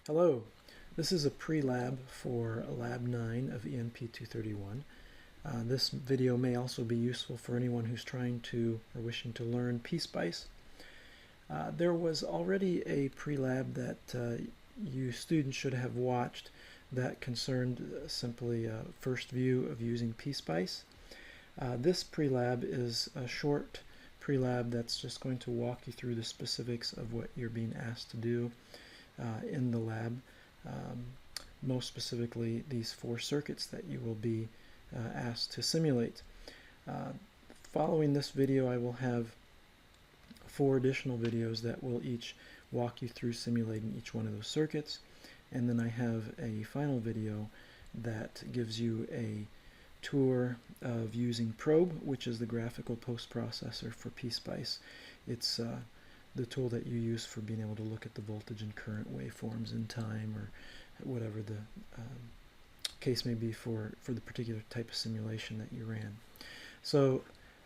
Hello, this is a pre-lab for Lab09 of ENP231. This video may also be useful for anyone who's trying to or wishing to learn PSpice. There was already a pre-lab that you students should have watched that concerned simply a first view of using PSpice. This pre-lab is a short pre-lab that's just going to walk you through the specifics of what you're being asked to do in the lab. Most specifically, these 4 circuits that you will be asked to simulate. Following this video, I will have 4 additional videos that will each walk you through simulating each one of those circuits, and then I have a final video that gives you a tour of using Probe, which is the graphical post-processor for PSpice. It's the tool that you use for being able to look at the voltage and current waveforms in time, or whatever the case may be for the particular type of simulation that you ran. So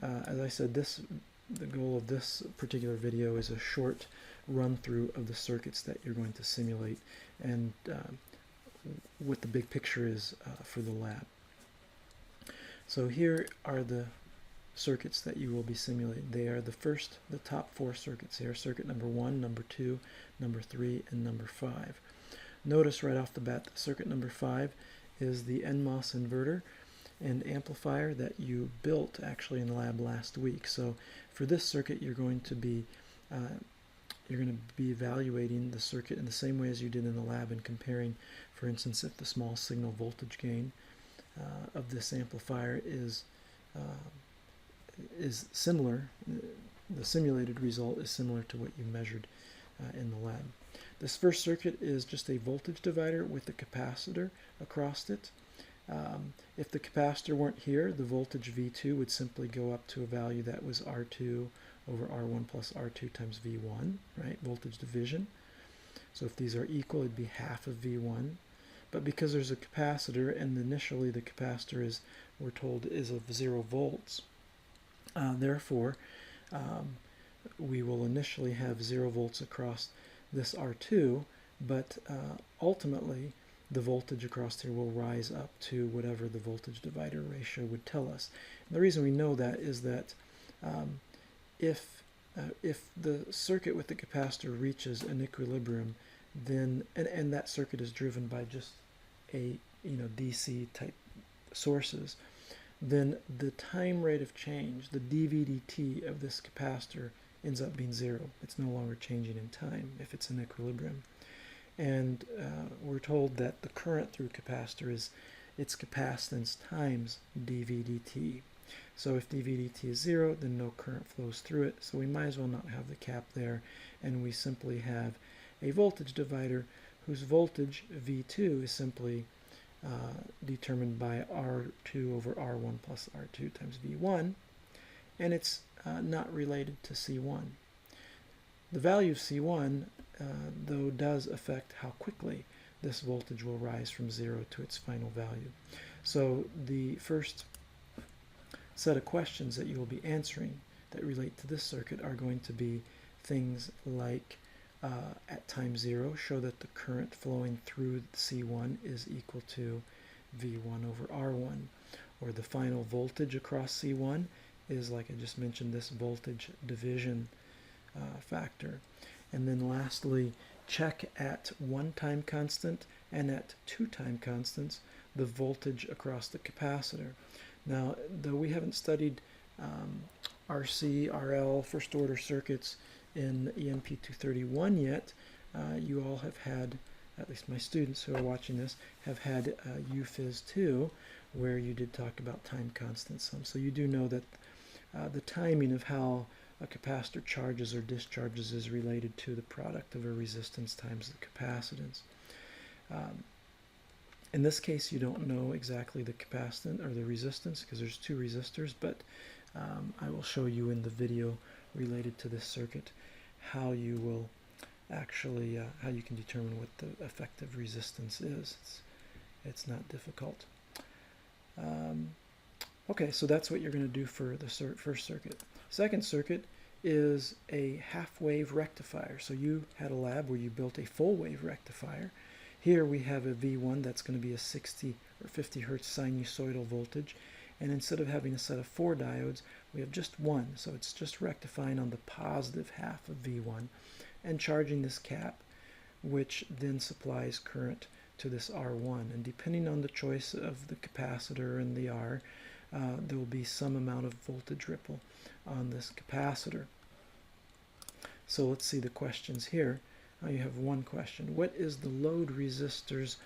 as I said, the goal of this particular video is a short run through of the circuits that you're going to simulate and what the big picture is for the lab. So here are the circuits that you will be simulating. They are the top 4 circuits here: circuit number 1, number 2, number 3, and number 5. Notice right off the bat that circuit number 5 is the NMOS inverter and amplifier that you built actually in the lab last week. So for this circuit, you're going to be evaluating the circuit in the same way as you did in the lab and comparing, for instance, if the small signal voltage gain of this amplifier is similar, the simulated result is similar to what you measured in the lab. This first circuit is just a voltage divider with a capacitor across it. If the capacitor weren't here, the voltage V2 would simply go up to a value that was R2 over R1 plus R2 times V1, right? Voltage division. So if these are equal, it'd be half of V1. But because there's a capacitor, and initially the capacitor is, we're told, is of 0 volts, therefore we will initially have 0 volts across this R2, but ultimately the voltage across here will rise up to whatever the voltage divider ratio would tell us. And the reason we know that is that if the circuit with the capacitor reaches an equilibrium, then and that circuit is driven by just a DC type sources, then the time rate of change, the dV/dt of this capacitor, ends up being 0. It's no longer changing in time if it's in equilibrium. And we're told that the current through capacitor is its capacitance times dV/dt. So if dV/dt is 0, then no current flows through it, so we might as well not have the cap there, and we simply have a voltage divider whose voltage V2 is simply determined by R2 over R1 plus R2 times V1, and it's not related to C1. The value of C1, though, does affect how quickly this voltage will rise from 0 to its final value. So the first set of questions that you will be answering that relate to this circuit are going to be things like, at time 0, show that the current flowing through C1 is equal to V1 over R1, or the final voltage across C1 is, like I just mentioned, this voltage division factor. And then lastly, check at 1 time constant and at 2 time constants the voltage across the capacitor. Now, though we haven't studied RC, RL, first order circuits in ENP231 yet, you all have had, at least my students who are watching this, have had UPhys 2, where you did talk about time constants some. So you do know that the timing of how a capacitor charges or discharges is related to the product of a resistance times the capacitance. In this case, you don't know exactly the capacitance or the resistance because there's 2 resistors, but I will show you in the video related to this circuit how you will actually how you can determine what the effective resistance is. It's not difficult. Okay, so that's what you're going to do for the first circuit. Second circuit is a half-wave rectifier. So you had a lab where you built a full-wave rectifier. Here we have a V1 that's going to be a 60 or 50 hertz sinusoidal voltage, and instead of having a set of 4 diodes, we have just one. So it's just rectifying on the positive half of V1 and charging this cap, which then supplies current to this R1. And depending on the choice of the capacitor and the R, there will be some amount of voltage ripple on this capacitor. So let's see the questions here. You have one question. What is the load resistor's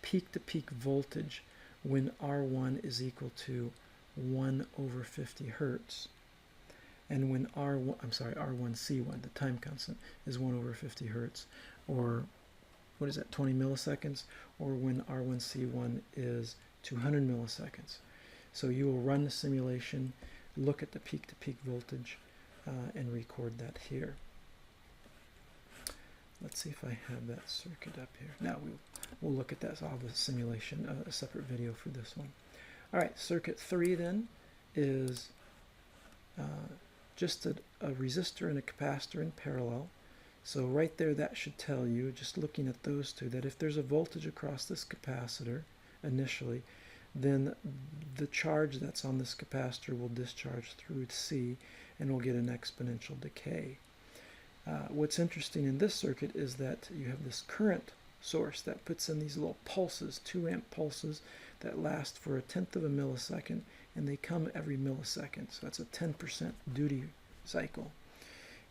peak-to-peak voltage when R1 is equal to 1 over 50 hertz? And when R1C1, the time constant, is 1 over 50 hertz, or what is that, 20 milliseconds, or when R1C1 is 200 milliseconds. So you will run the simulation, look at the peak-to-peak voltage, and record that here. Let's see if I have that circuit up here. Now we'll look at that. So I'll have a simulation, a separate video for this one. All right, circuit 3 then is just a resistor and a capacitor in parallel. So right there, that should tell you, just looking at those two, that if there's a voltage across this capacitor initially, then the charge that's on this capacitor will discharge through C, and we'll get an exponential decay. What's interesting in this circuit is that you have this current source that puts in these little pulses, 2 amp pulses, that last for 1/10 of a millisecond, and they come every millisecond. So that's a 10% duty cycle.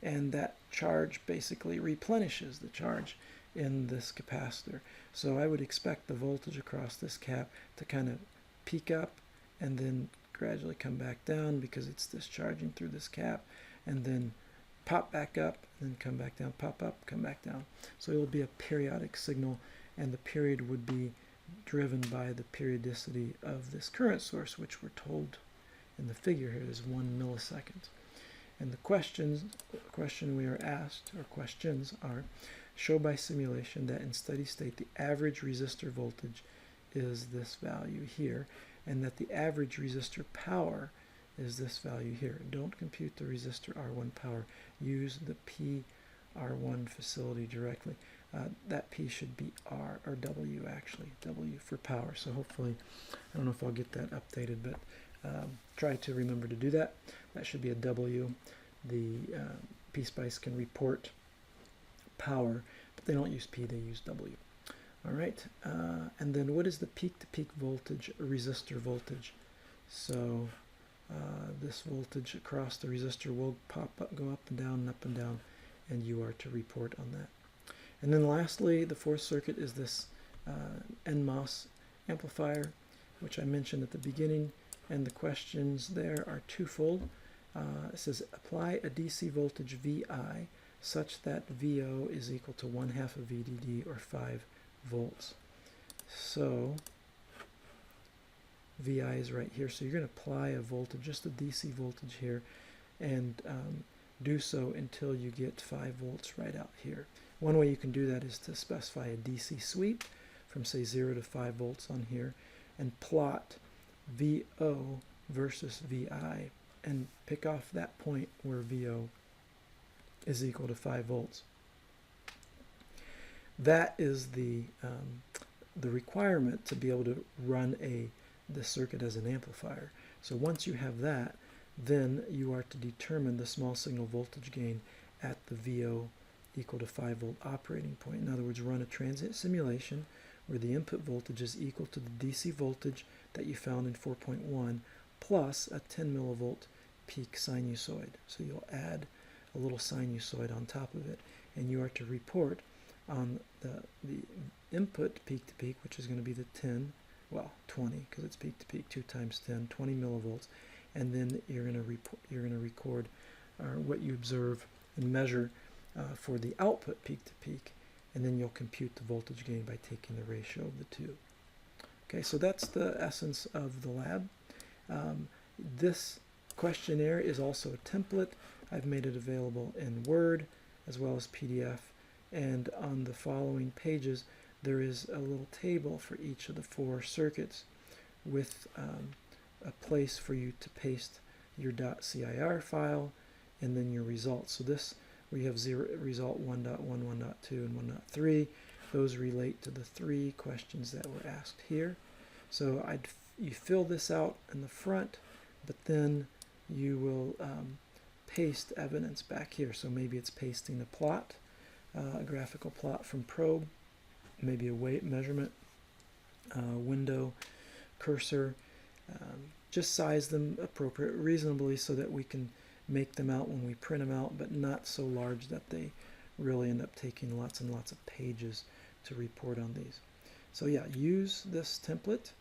And that charge basically replenishes the charge in this capacitor. So I would expect the voltage across this cap to kind of peak up and then gradually come back down because it's discharging through this cap, and then pop back up, and then come back down, pop up, come back down. So it will be a periodic signal, and the period would be driven by the periodicity of this current source, which we're told in the figure here is 1 millisecond. And the question we are asked, or questions are, show by simulation that in steady state the average resistor voltage is this value here, and that the average resistor power is this value here. Don't compute the resistor R1 power. Use the PR1 facility directly. That P should be R, or W actually, W for power. So hopefully, I don't know if I'll get that updated, but try to remember to do that. That should be a W. The PSpice can report power, but they don't use P, they use W. All right, and then what is the peak-to-peak voltage, resistor voltage? So this voltage across the resistor will pop up, go up and down, and you are to report on that. And then lastly, the fourth circuit is this NMOS amplifier, which I mentioned at the beginning, and the questions there are twofold. It says apply a DC voltage VI such that VO is equal to 1/2 of VDD, or 5 volts. So VI is right here, so you're going to apply a voltage, just a DC voltage here, and do so until you get 5 volts right out here. One way you can do that is to specify a DC sweep from say 0 to 5 volts on here, and plot VO versus VI, and pick off that point where VO is equal to 5 volts. That is the requirement to be able to run the circuit as an amplifier. So once you have that, then you are to determine the small signal voltage gain at the VO equal to 5 volt operating point. In other words, run a transient simulation where the input voltage is equal to the DC voltage that you found in 4.1 plus a 10 millivolt peak sinusoid. So you'll add a little sinusoid on top of it, and you are to report on the input peak to peak, which is going to be the 20, because it's peak to peak, 2 times 10, 20 millivolts, and then you're going to record what you observe and measure for the output peak to peak, and then you'll compute the voltage gain by taking the ratio of the two. Okay, so that's the essence of the lab. This questionnaire is also a template. I've made it available in Word as well as PDF, and on the following pages there is a little table for each of the 4 circuits with a place for you to paste your .cir file and then your results. So this, we have result 1.1, 1.2, and 1.3. Those relate to the 3 questions that were asked here. So you fill this out in the front, but then you will paste evidence back here. So maybe it's pasting a plot, a graphical plot from probe, maybe a weight measurement, window, cursor. Just size them reasonably so that we can make them out when we print them out, but not so large that they really end up taking lots and lots of pages to report on these. So yeah, use this template,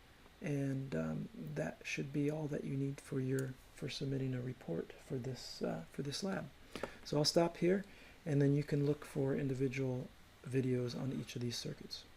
and that should be all that you need for submitting a report for this lab. So I'll stop here, and then you can look for individual videos on each of these circuits.